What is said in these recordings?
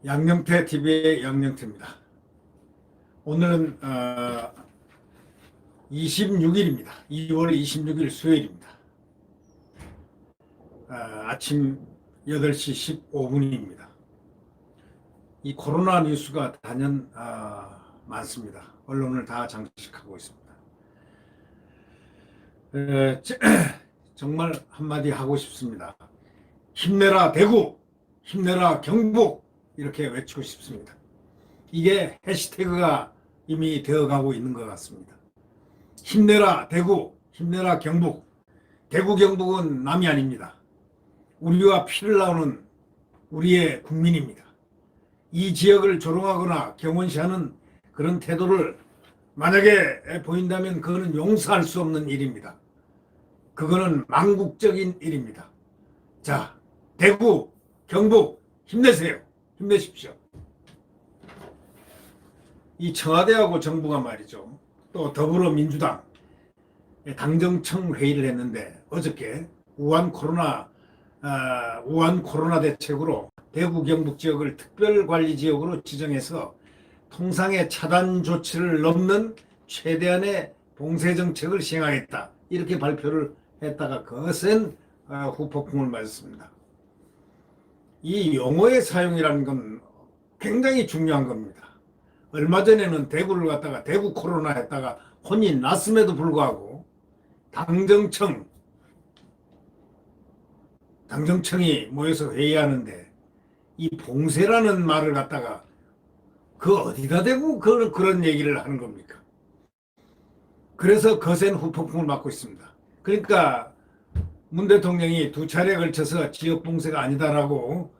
양영태 TV의 양영태입니다. 오늘은 26일입니다. 2월 26일 수요일입니다. 아침 8시 15분입니다. 이 코로나 뉴스가 단연 많습니다. 언론을 다 장식하고 있습니다. 정말 한마디 하고 싶습니다. 힘내라 대구, 힘내라 경북, 이렇게 외치고 싶습니다. 이게 해시태그가 이미 되어가고 있는 것 같습니다. 힘내라 대구, 힘내라 경북. 대구 경북은 남이 아닙니다. 우리와 피를 나누는 우리의 국민입니다. 이 지역을 조롱하거나 경원시하는 그런 태도를 만약에 보인다면 그거는 용서할 수 없는 일입니다. 그거는 망국적인 일입니다. 자, 대구, 경북 힘내세요. 힘내십시오. 이 청와대하고 정부가 말이죠. 또 더불어민주당 당정청 회의를 했는데 어저께 우한 코로나 대책으로 대구 경북 지역을 특별관리지역으로 지정해서 통상의 차단 조치를 넘는 최대한의 봉쇄 정책을 시행하겠다. 이렇게 발표를 했다가 거센 후폭풍을 맞았습니다. 이 용어의 사용이라는 건 굉장히 중요한 겁니다. 얼마 전에는 대구를 갖다가 대구 코로나 했다가 혼이 났음에도 불구하고 당정청이 모여서 회의하는데 이 봉쇄라는 말을 갖다가 그 어디다 대고 그런 얘기를 하는 겁니까? 그래서 거센 후폭풍을 맞고 있습니다. 그러니까 문 대통령이 두 차례에 걸쳐서 지역 봉쇄가 아니다라고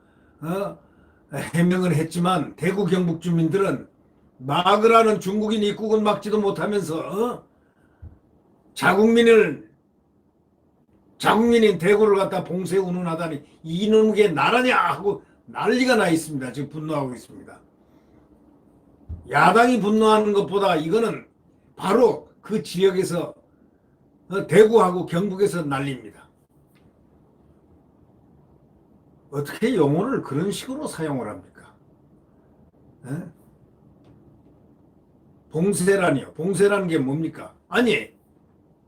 해명을 했지만 대구 경북 주민들은 막으라는 중국인 입국은 막지도 못하면서 자국민인 대구를 갖다 봉쇄 운운하다니 이놈의 나라냐 하고 난리가 나 있습니다. 지금 분노하고 있습니다. 야당이 분노하는 것보다 이거는 바로 그 지역에서 대구하고 경북에서 난리입니다. 어떻게 용어를 그런 식으로 사용을 합니까? 봉쇄라니요. 봉쇄라는 게 뭡니까? 아니,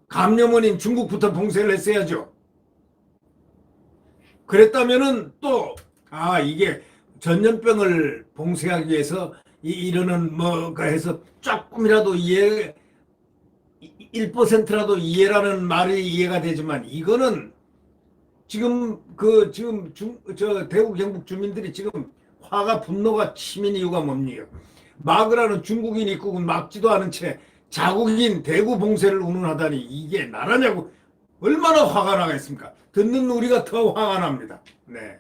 감염원인 중국부터 봉쇄를 했어야죠. 그랬다면은 또, 이게 전염병을 봉쇄하기 위해서 이러는 뭐가 해서 조금이라도 1%라도 이해라는 말이 이해가 되지만 이거는 지금 대구 경북 주민들이 지금 분노가 치민 이유가 뭡니까? 막으라는 중국인 입국은 막지도 않은 채 자국인 대구 봉쇄를 운운하다니 이게 나라냐고 얼마나 화가 나겠습니까? 듣는 우리가 더 화가 납니다. 네.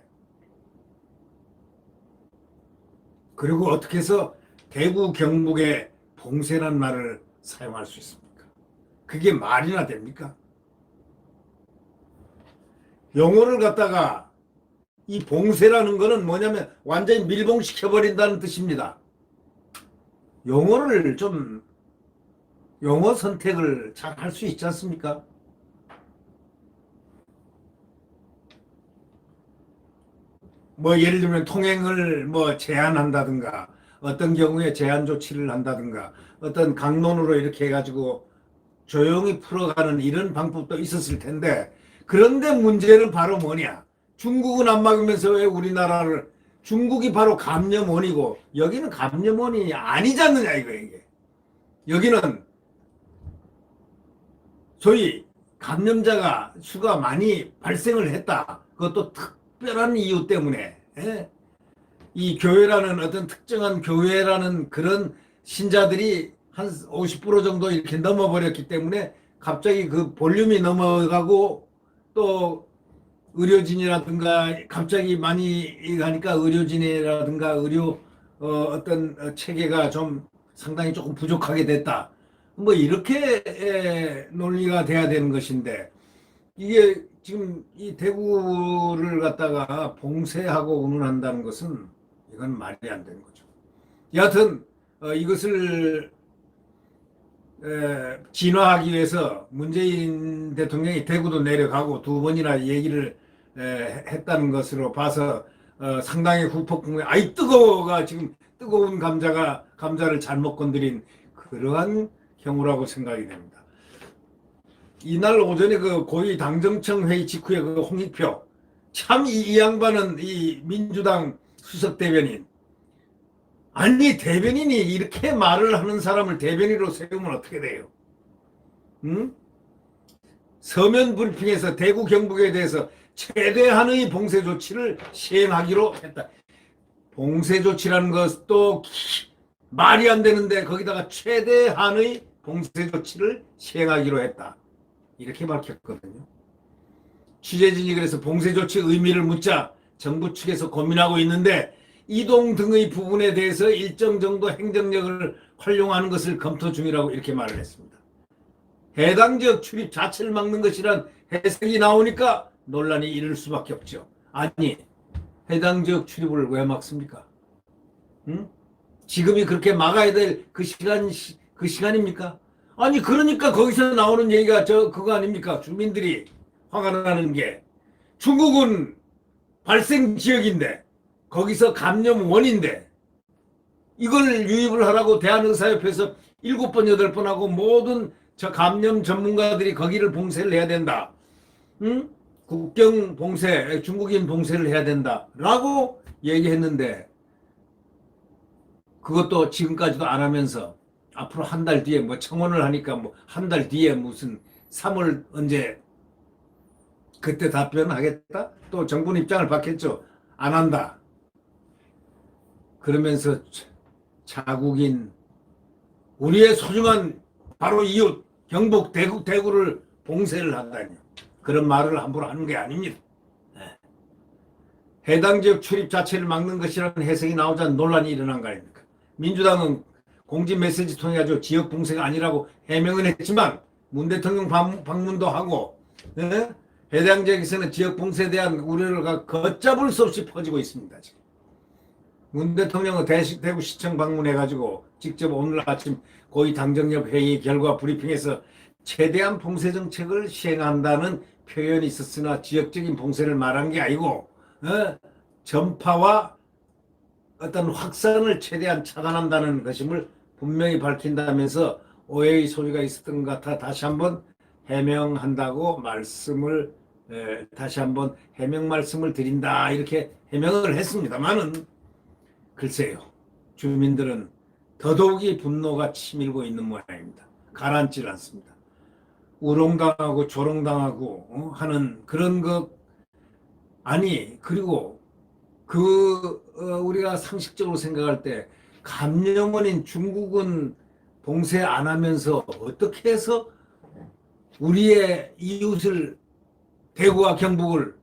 그리고 어떻게 해서 대구 경북의 봉쇄란 말을 사용할 수 있습니까? 그게 말이나 됩니까? 용어를 갖다가 이 봉쇄라는 거는 뭐냐면 완전히 밀봉시켜버린다는 뜻입니다. 용어 선택을 잘 할 수 있지 않습니까? 뭐 예를 들면 통행을 제한한다든가 어떤 경우에 제한 조치를 한다든가 어떤 강론으로 이렇게 해가지고 조용히 풀어가는 이런 방법도 있었을 텐데 그런데 문제는 바로 뭐냐? 중국은 안 막으면서 왜 우리나라를 중국이 바로 감염원이고 여기는 감염원이 아니지 않느냐 이게. 여기는 소위 감염자가 수가 많이 발생을 했다. 그것도 특별한 이유 때문에 이 교회라는 어떤 특정한 교회라는 그런 신자들이 한 50% 정도 이렇게 넘어버렸기 때문에 갑자기 그 볼륨이 넘어가고 또 의료진이라든가 갑자기 많이 가니까 의료진이라든가 의료 어떤 체계가 좀 상당히 조금 부족하게 됐다. 뭐 이렇게 논리가 돼야 되는 것인데 이게 지금 이 대구를 갖다가 봉쇄하고 운운한다는 것은 이건 말이 안 되는 거죠. 여하튼 이것을 진화하기 위해서 문재인 대통령이 대구도 내려가고 두 번이나 얘기를 했다는 것으로 봐서 상당히 후폭풍에 아이 뜨거워가 지금 뜨거운 감자를 잘못 건드린 그러한 경우라고 생각이 됩니다. 이날 오전에 그 고위 당정청 회의 직후에 그 홍익표 참 이 양반은 이 민주당 수석 대변인 아니 대변인이 이렇게 말을 하는 사람을 대변인으로 세우면 어떻게 돼요? 응? 서면 브리핑에서 대구 경북에 대해서 최대한의 봉쇄 조치를 시행하기로 했다. 봉쇄 조치라는 것도 말이 안 되는데 거기다가 최대한의 봉쇄 조치를 시행하기로 했다. 이렇게 밝혔거든요. 취재진이 그래서 봉쇄 조치 의미를 묻자 정부 측에서 고민하고 있는데 이동 등의 부분에 대해서 일정 정도 행정력을 활용하는 것을 검토 중이라고 이렇게 말을 했습니다. 해당 지역 출입 자체를 막는 것이란 해석이 나오니까 논란이 일을 수밖에 없죠. 아니 해당 지역 출입을 왜 막습니까? 응? 지금이 그렇게 막아야 될 그 시간입니까? 아니 그러니까 거기서 나오는 얘기가 그거 아닙니까? 주민들이 화가 나는 게 중국은 발생 지역인데 거기서 감염 원인데 이걸 유입을 하라고 대한의사협회에서 7번 8번 하고 모든 저 감염 전문가들이 거기를 봉쇄를 해야 된다. 응? 국경 봉쇄, 중국인 봉쇄를 해야 된다라고 얘기했는데 그것도 지금까지도 안 하면서 앞으로 한 달 뒤에 뭐 청원을 하니까 뭐 한 달 뒤에 무슨 3월 언제 그때 답변하겠다? 또 정부는 입장을 밝혔죠. 안 한다. 그러면서 자국인 우리의 소중한 바로 이웃 경북 대구를 봉쇄를 한다니 그런 말을 함부로 하는 게 아닙니다. 네. 해당 지역 출입 자체를 막는 것이라는 해석이 나오자 논란이 일어난 거 아닙니까? 민주당은 공지 메시지 통해 가지고 지역 봉쇄가 아니라고 해명은 했지만 문 대통령 방문도 하고 네? 해당 지역에서는 지역 봉쇄에 대한 우려가 걷잡을 수 없이 퍼지고 있습니다. 지금. 문 대통령은 대구시청 방문해가지고 직접 오늘 아침 고위 당정협 회의 결과 브리핑에서 최대한 봉쇄 정책을 시행한다는 표현이 있었으나 지역적인 봉쇄를 말한 게 아니고 전파와 어떤 확산을 최대한 차단한다는 것임을 분명히 밝힌다면서 오해의 소지가 있었던 것 같아 다시 한번 해명한다고 다시 한번 해명 말씀을 드린다 이렇게 해명을 했습니다만은 글쎄요 주민들은 더더욱이 분노가 치밀고 있는 모양입니다. 가라앉질 않습니다. 우롱당하고 조롱당하고 하는 그런 것 아니 그리고 우리가 상식적으로 생각할 때 감염원인 중국은 봉쇄 안 하면서 어떻게 해서 우리의 이웃을 대구와 경북을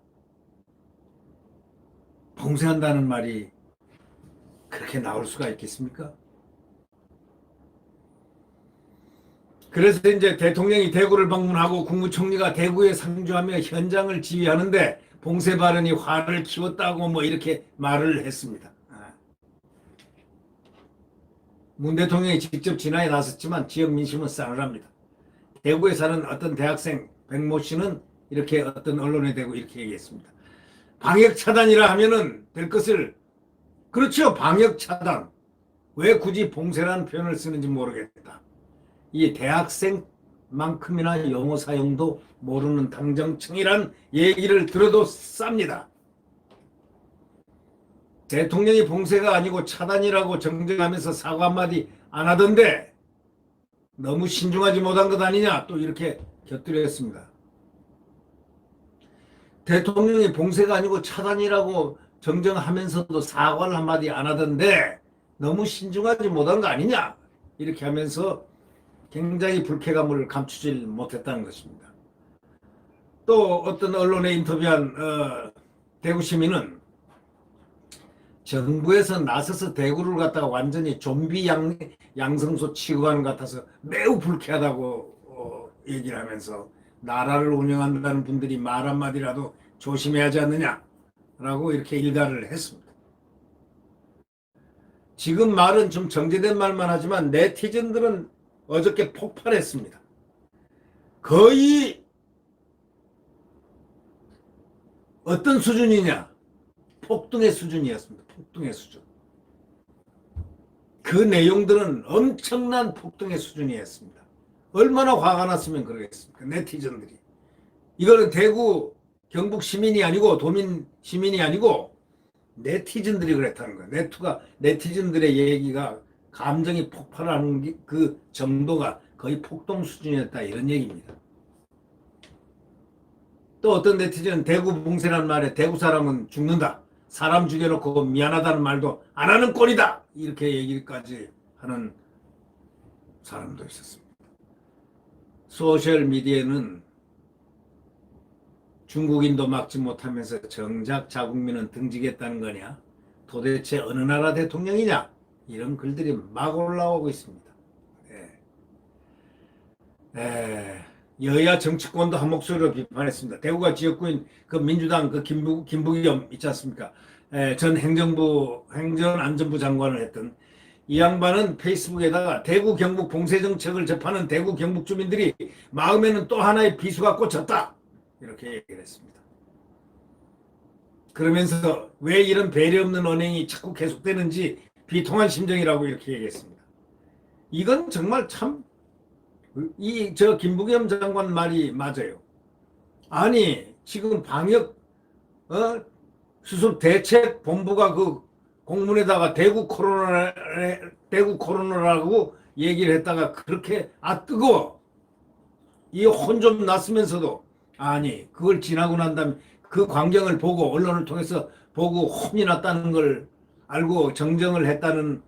봉쇄한다는 말이 그렇게 나올 수가 있겠습니까? 그래서 이제 대통령이 대구를 방문하고 국무총리가 대구에 상주하며 현장을 지휘하는데 봉쇄 발언이 화를 키웠다고 뭐 이렇게 말을 했습니다. 문 대통령이 직접 진화에 나섰지만 지역 민심은 싸늘합니다. 대구에 사는 어떤 대학생 백모 씨는 이렇게 어떤 언론에 대고 이렇게 얘기했습니다. 방역 차단이라 하면은 될 것을 그렇죠. 방역 차단. 왜 굳이 봉쇄라는 표현을 쓰는지 모르겠다. 이 대학생만큼이나 용어 사용도 모르는 당정청이란 얘기를 들어도 쌉니다. 대통령이 봉쇄가 아니고 차단이라고 정정하면서 사과 한마디 안 하던데 너무 신중하지 못한 것 아니냐 또 이렇게 곁들였습니다. 대통령이 봉쇄가 아니고 차단이라고 정정하면서도 사과를 한마디 안 하던데 너무 신중하지 못한 거 아니냐 이렇게 하면서 굉장히 불쾌감을 감추질 못했다는 것입니다. 또 어떤 언론에 인터뷰한 대구 시민은 정부에서 나서서 대구를 갖다가 완전히 좀비 양성소 취급하는 것 같아서 매우 불쾌하다고 얘기를 하면서 나라를 운영한다는 분들이 말 한마디라도 조심해야 하지 않느냐라고 이렇게 일갈을 했습니다. 지금 말은 좀 정제된 말만 하지만 네티즌들은 어저께 폭발했습니다. 거의 어떤 수준이냐? 폭등의 수준이었습니다. 폭등의 수준. 그 내용들은 엄청난 폭등의 수준이었습니다. 얼마나 화가 났으면 그러겠습니까? 네티즌들이. 이거는 대구 경북 시민이 아니고 도민 시민이 아니고 네티즌들이 그랬다는 거예요. 네티즌들의 얘기가 감정이 폭발하는 그 정도가 거의 폭동 수준이었다 이런 얘기입니다. 또 어떤 네티즌은 대구 봉쇄란 말에 대구 사람은 죽는다. 사람 죽여놓고 미안하다는 말도 안 하는 꼴이다. 이렇게 얘기까지 하는 사람도 있었습니다. 소셜미디어는 중국인도 막지 못하면서 정작 자국민은 등지겠다는 거냐? 도대체 어느 나라 대통령이냐? 이런 글들이 막 올라오고 있습니다. 여야 정치권도 한 목소리로 비판했습니다. 대구가 지역구인 그 민주당 그 김부겸 있지 않습니까? 전 행정안전부 장관을 했던 이 양반은 페이스북에다가 대구 경북 봉쇄 정책을 접하는 대구 경북 주민들이 마음에는 또 하나의 비수가 꽂혔다. 이렇게 얘기를 했습니다. 그러면서 왜 이런 배려 없는 언행이 자꾸 계속되는지 비통한 심정이라고 이렇게 얘기했습니다. 이건 정말 참 김부겸 장관 말이 맞아요. 아니 지금 방역 수습 대책 본부가 그 공문에다가 대구 코로나라고 얘기를 했다가 그렇게 뜨거워 이 혼 좀 났으면서도 아니 그걸 지나고 난 다음에 그 광경을 보고 언론을 통해서 보고 혼이 났다는 걸 알고 정정을 했다는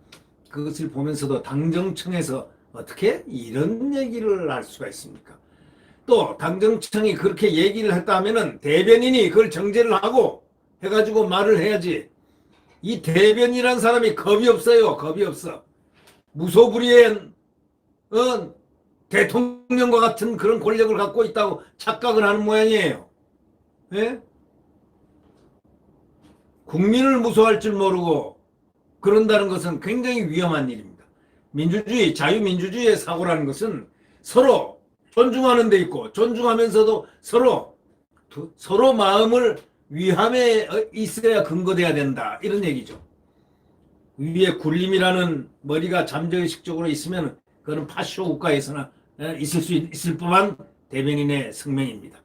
그것을 보면서도 당정청에서 어떻게 이런 얘기를 할 수가 있습니까? 또 당정청이 그렇게 얘기를 했다면은 대변인이 그걸 정제를 하고 해가지고 말을 해야지. 이 대변이란 사람이 겁이 없어요. 겁이 없어. 무소불위의 대통령과 같은 그런 권력을 갖고 있다고 착각을 하는 모양이에요. 예? 국민을 무서워할 줄 모르고 그런다는 것은 굉장히 위험한 일입니다. 민주주의, 자유민주주의의 사고라는 것은 서로 존중하는 데 있고 존중하면서도 서로 마음을 위함에 있어야 근거돼야 된다. 이런 얘기죠. 위에 굴림이라는 머리가 잠재의식적으로 있으면 그거는 파쇼 국가에서나 있을 법한 대변인의 성명입니다.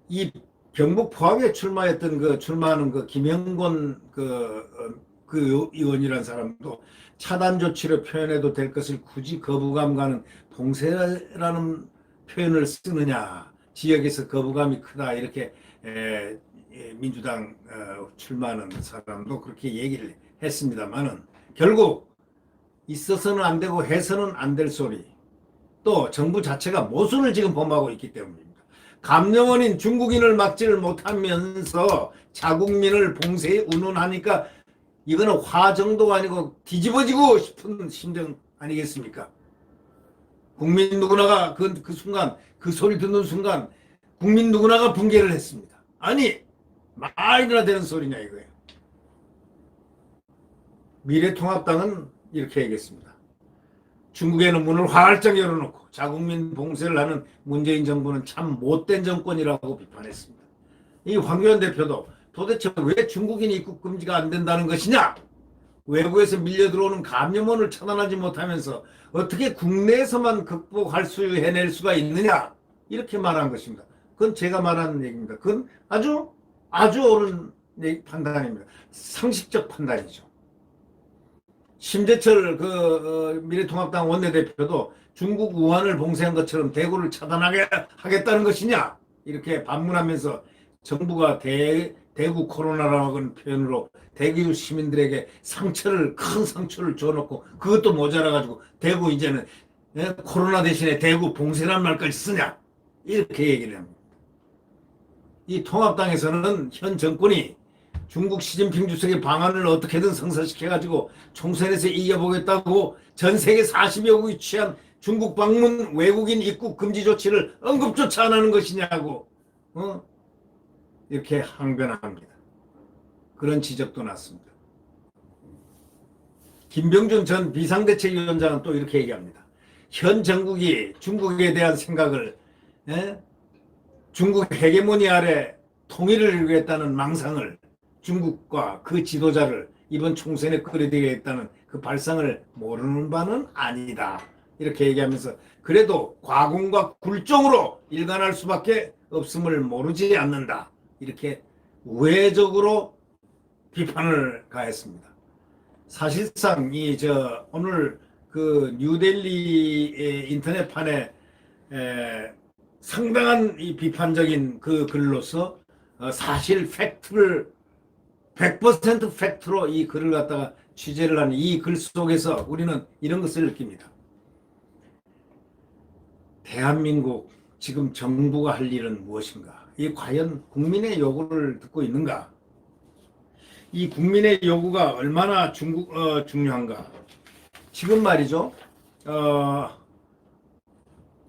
이 경북 포항에 출마하는 그 김영권 그 의원이라는 사람도 차단 조치로 표현해도 될 것을 굳이 거부감 가는 봉쇄라는 표현을 쓰느냐, 지역에서 거부감이 크다 이렇게 민주당 출마하는 사람도 그렇게 얘기를 했습니다만은 결국 있어서는 안 되고 해서는 안 될 소리, 또 정부 자체가 모순을 지금 범하고 있기 때문입니다. 감염원인 중국인을 막지를 못하면서 자국민을 봉쇄에 운운하니까 이거는 화 정도가 아니고 뒤집어지고 싶은 심정 아니겠습니까? 국민 누구나가 그 순간 그 소리 듣는 순간 국민 누구나가 붕괴를 했습니다. 아니 말이나 되는 소리냐 이거예요. 미래통합당은 이렇게 얘기했습니다. 중국에는 문을 활짝 열어놓고 자국민 봉쇄를 하는 문재인 정부는 참 못된 정권이라고 비판했습니다. 이 황교안 대표도 도대체 왜 중국인이 입국 금지가 안 된다는 것이냐? 외국에서 밀려 들어오는 감염원을 차단하지 못하면서 어떻게 국내에서만 극복할 해낼 수가 있느냐? 이렇게 말한 것입니다. 그건 제가 말하는 얘기입니다. 그건 아주 옳은 판단입니다. 상식적 판단이죠. 심재철 미래통합당 원내대표도 중국 우한을 봉쇄한 것처럼 대구를 차단하게 하겠다는 것이냐? 이렇게 반문하면서 정부가 대구 코로나라는 표현으로 대구 시민들에게 큰 상처를 줘놓고 그것도 모자라가지고 대구 이제는 코로나 대신에 대구 봉쇄란 말까지 쓰냐? 이렇게 얘기를 합니다. 이 통합당에서는 현 정권이 중국 시진핑 주석의 방안을 어떻게든 성사시켜가지고 총선에서 이겨보겠다고 전 세계 40여국이 취한 중국 방문 외국인 입국 금지 조치를 언급조차 안 하는 것이냐고 이렇게 항변합니다. 그런 지적도 났습니다. 김병준 전 비상대책위원장은 또 이렇게 얘기합니다. 현 정국이 중국에 대한 생각을 중국 헤게모니 아래 통일을 이루겠다는 망상을, 중국과 그 지도자를 이번 총선에 끌어들이겠다는 그 발상을 모르는 바는 아니다. 이렇게 얘기하면서 그래도 과공과 굴종으로 일관할 수밖에 없음을 모르지 않는다. 이렇게 우회적으로 비판을 가했습니다. 사실상 오늘 그 뉴델리 인터넷판에 상당한 이 비판적인 그 글로서 사실 팩트를 100% 팩트로 이 글을 갖다가 취재를 하는 이 글 속에서 우리는 이런 것을 느낍니다. 대한민국 지금 정부가 할 일은 무엇인가? 이 과연 국민의 요구를 듣고 있는가? 이 국민의 요구가 얼마나 중요한가? 지금 말이죠.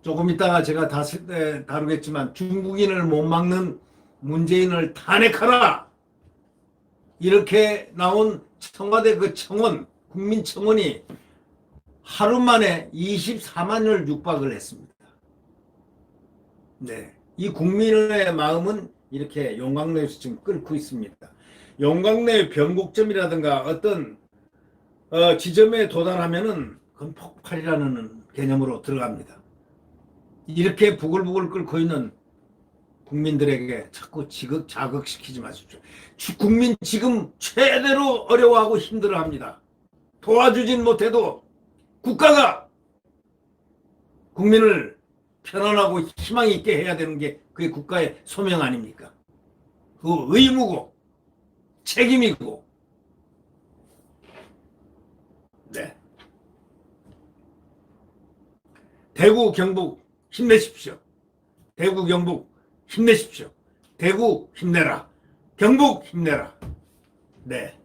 조금 이따가 제가 다루겠지만 중국인을 못 막는 문재인을 탄핵하라. 이렇게 나온 청와대 그 청원, 국민청원이 하루 만에 24만을 육박을 했습니다. 네, 이 국민의 마음은 이렇게 용광로에서 지금 끓고 있습니다. 용광로의 변곡점이라든가 어떤 지점에 도달하면은 그건 폭발이라는 개념으로 들어갑니다. 이렇게 부글부글 끓고 있는 국민들에게 자꾸 자극시키지 마십시오. 국민 지금 최대로 어려워하고 힘들어합니다. 도와주진 못해도 국가가 국민을 편안하고 희망 있게 해야 되는 게 그게 국가의 소명 아닙니까? 그 의무고 책임이고. 네. 대구 경북 힘내십시오. 대구 경북 힘내십시오. 대구 힘내라. 경북 힘내라. 네.